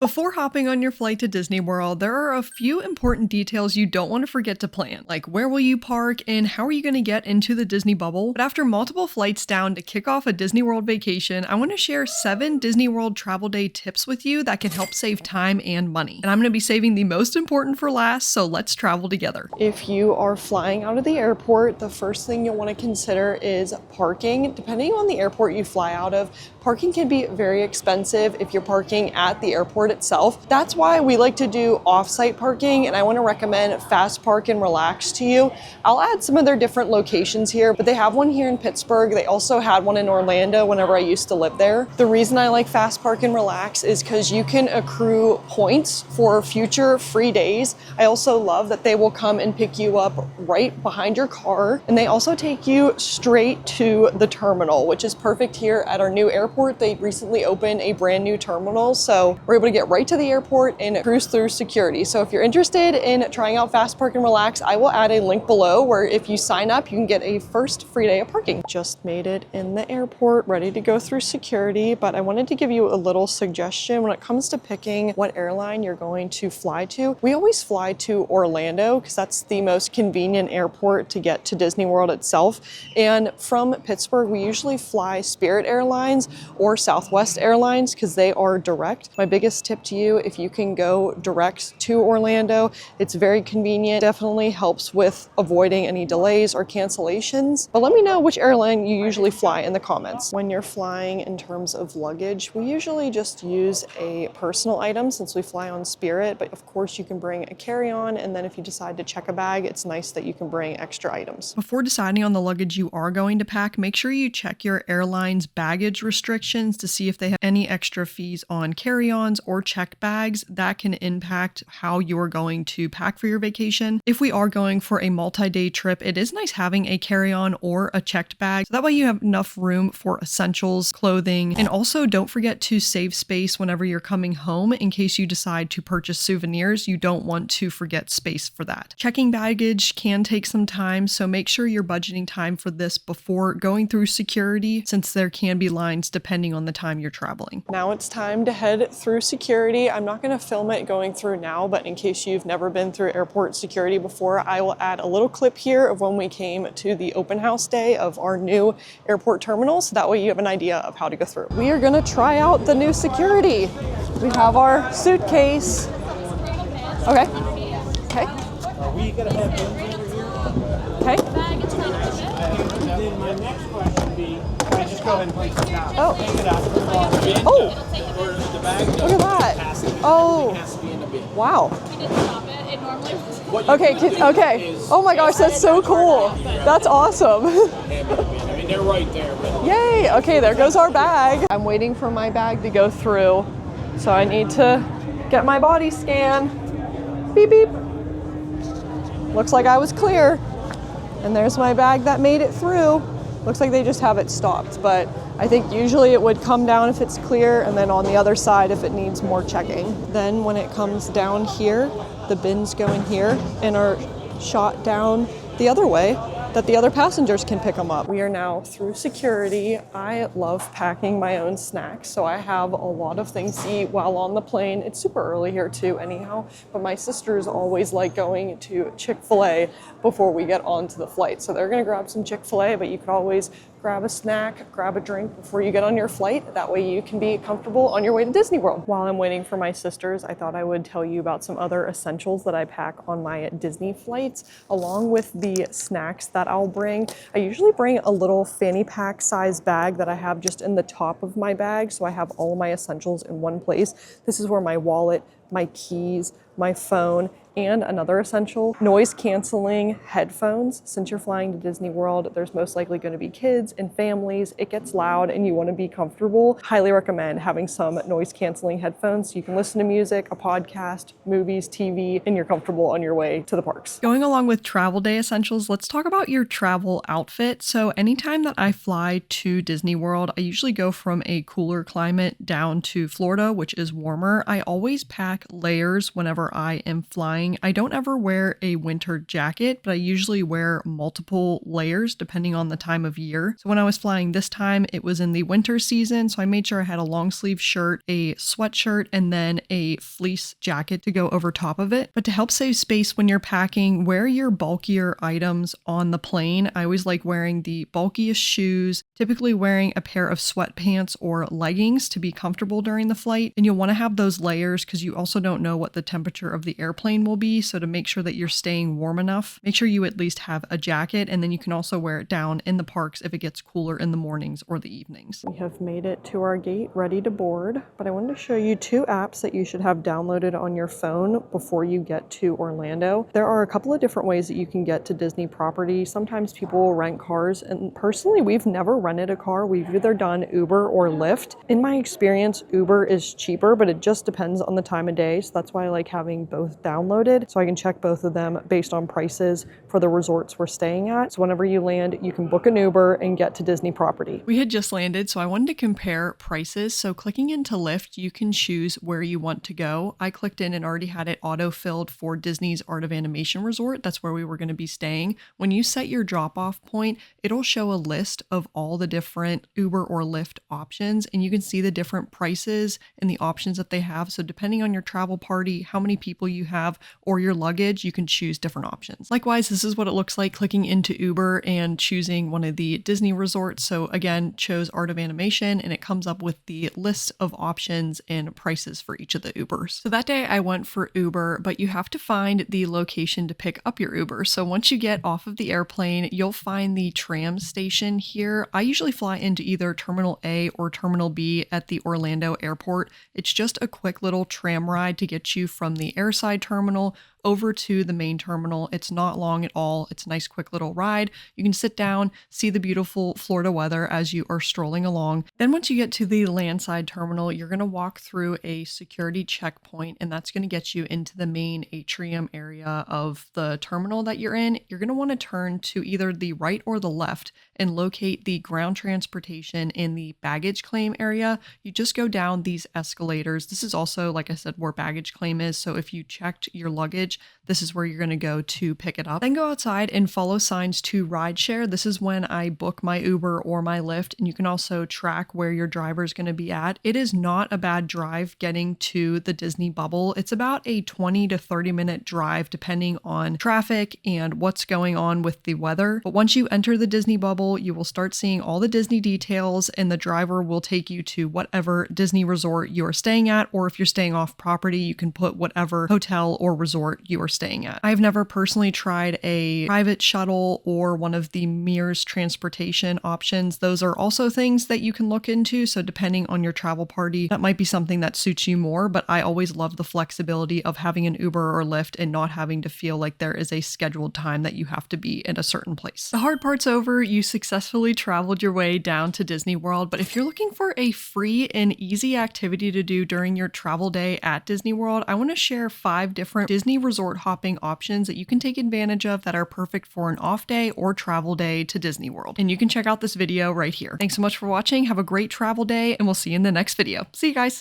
Before hopping on your flight to Disney World, there are a few important details you don't want to forget to plan, like where will you park and how are you going to get into the Disney bubble. But after multiple flights down to kick off a Disney World vacation, I want to share 7 Disney World travel day tips with you that can help save time and money. And I'm going to be saving the most important for last, so let's travel together. If you are flying out of the airport, the first thing you'll want to consider is parking. Depending on the airport you fly out of, parking can be very expensive if you're parking at the airport itself. That's why we like to do off-site parking, and I want to recommend Fast Park and Relax to you. I'll add some of their different locations here, but they have one here in Pittsburgh. They also had one in Orlando whenever I used to live there. The reason I like Fast Park and Relax is because you can accrue points for future free days. I also love that they will come and pick you up right behind your car, and they also take you straight to the terminal, which is perfect here at our new airport. They recently opened a brand new terminal, so we're able to get right to the airport and cruise through security. So if you're interested in trying out Fast Park and Relax, I will add a link below where if you sign up, you can get a first free day of parking. Just made it in the airport, ready to go through security, but I wanted to give you a little suggestion when it comes to picking what airline you're going to fly to. We always fly to Orlando because that's the most convenient airport to get to Disney World itself. And from Pittsburgh, we usually fly Spirit Airlines or Southwest Airlines because they are direct. My biggest tip to you, if you can go direct to Orlando, it's very convenient. Definitely helps with avoiding any delays or cancellations. But let me know which airline you usually fly in the comments. When you're flying in terms of luggage, we usually just use a personal item since we fly on Spirit, but of course you can bring a carry-on, and then if you decide to check a bag, it's nice that you can bring extra items. Before deciding on the luggage you are going to pack, make sure you check your airline's baggage restrictions to see if they have any extra fees on carry-ons or checked bags that can impact how you are going to pack for your vacation. If we are going for a multi-day trip, it is nice having a carry-on or a checked bag, so that way you have enough room for essentials, clothing, and also don't forget to save space whenever you're coming home in case you decide to purchase souvenirs. You don't want to forget space for that. Checking baggage can take some time, so make sure you're budgeting time for this before going through security, since there can be lines depending on the time you're traveling. Now it's time to head through security. I'm not going to film it going through now, but in case you've never been through airport security before, I will add a little clip here of when we came to the open house day of our new airport terminal, so that way you have an idea of how to go through. We are going to try out the new security. We have our suitcase. Okay. Okay. Are we going to have bins over here? Okay. And then my next question would be, can I just go ahead and place it down? Oh. Take it out. Oh. Or the bag Look at that. Oh. has to be in the bin. Wow. We didn't stop it. It normally was. Okay. Okay. Oh my gosh, that's so cool. That's awesome. I mean, they're right there. But Yay. Okay, there goes our bag. I'm waiting for my bag to go through, so I need to get my body scan. Beep, beep. Looks like I was clear. And there's my bag that made it through. Looks like they just have it stopped, but I think usually it would come down if it's clear, and then on the other side if it needs more checking. Then when it comes down here, the bins go in here and are shot down the other way that the other passengers can pick them up. We are now through security. I love packing my own snacks, so I have a lot of things to eat while on the plane. It's super early here too anyhow, but my sisters always like going to Chick-fil-A before we get onto the flight. So they're gonna grab some Chick-fil-A, but you could always grab a snack, grab a drink before you get on your flight. That way you can be comfortable on your way to Disney World. While I'm waiting for my sisters, I thought I would tell you about some other essentials that I pack on my Disney flights, along with the snacks that I'll bring. I usually bring a little fanny pack size bag that I have just in the top of my bag, so I have all of my essentials in one place. This is where my wallet, my keys, my phone, and another essential, noise canceling headphones. Since you're flying to Disney World, there's most likely going to be kids and families. It gets loud and you want to be comfortable. Highly recommend having some noise canceling headphones so you can listen to music, a podcast, movies, TV, and you're comfortable on your way to the parks. Going along with travel day essentials, let's talk about your travel outfit. So anytime that I fly to Disney World, I usually go from a cooler climate down to Florida, which is warmer. I always pack layers whenever I am flying flying, I don't ever wear a winter jacket, but I usually wear multiple layers depending on the time of year. So when I was flying this time, it was in the winter season, so I made sure I had a long sleeve shirt, a sweatshirt, and then a fleece jacket to go over top of it. But to help save space when you're packing, wear your bulkier items on the plane. I always like wearing the bulkiest shoes, typically wearing a pair of sweatpants or leggings to be comfortable during the flight. And you'll want to have those layers because you also don't know what the temperature of the airplane will be. So to make sure that you're staying warm enough, make sure you at least have a jacket, and then you can also wear it down in the parks if it gets cooler in the mornings or the evenings. We have made it to our gate ready to board, but I wanted to show you two apps that you should have downloaded on your phone before you get to Orlando. There are a couple of different ways that you can get to Disney property. Sometimes people will rent cars, and personally, we've never rented a car. We've either done Uber or Lyft. In my experience, Uber is cheaper, but it just depends on the time of day. So that's why I like having both downloaded, so I can check both of them based on prices for the resorts we're staying at. So whenever you land, you can book an Uber and get to Disney property. We had just landed, so I wanted to compare prices. So clicking into Lyft, you can choose where you want to go. I clicked in and already had it auto-filled for Disney's Art of Animation Resort. That's where we were going to be staying. When you set your drop-off point, it'll show a list of all the different Uber or Lyft options, and you can see the different prices and the options that they have. So depending on your travel party, how many people you have, or your luggage, you can choose different options. Likewise, this is what it looks like clicking into Uber and choosing one of the Disney resorts. So again, chose Art of Animation, and it comes up with the list of options and prices for each of the Ubers. So that day I went for Uber, but you have to find the location to pick up your Uber. So once you get off of the airplane, you'll find the tram station here. I usually fly into either Terminal A or Terminal B at the Orlando airport. It's just a quick little tram ride to get you from the airside terminal over to the main terminal. It's not long at all. It's a nice quick little ride. You can sit down, see the beautiful Florida weather as you are strolling along. Then once you get to the landside terminal, you're going to walk through a security checkpoint, and that's going to get you into the main atrium area of the terminal that you're in. You're going to want to turn to either the right or the left and locate the ground transportation in the baggage claim area. You just go down these escalators. This is also, like I said, where baggage claim is. So if you checked your luggage, this is where you're going to go to pick it up. Then go outside and follow signs to rideshare. This is when I book my Uber or my Lyft, and you can also track where your driver is going to be at. It is not a bad drive getting to the Disney bubble. It's about a 20 to 30 minute drive depending on traffic and what's going on with the weather. But once you enter the Disney bubble, you will start seeing all the Disney details, and the driver will take you to whatever Disney resort you are staying at, or if you're staying off property, you can put whatever hotel or resort you are staying at. I've never personally tried a private shuttle or one of the Mears transportation options. Those are also things that you can look into. So depending on your travel party, that might be something that suits you more, but I always love the flexibility of having an Uber or Lyft and not having to feel like there is a scheduled time that you have to be in a certain place. The hard part's over. You successfully traveled your way down to Disney World, but if you're looking for a free and easy activity to do during your travel day at Disney World, I want to share 5 different Disney resort hopping options that you can take advantage of that are perfect for an off day or travel day to Disney World. And you can check out this video right here. Thanks so much for watching. Have a great travel day, and we'll see you in the next video. See you guys.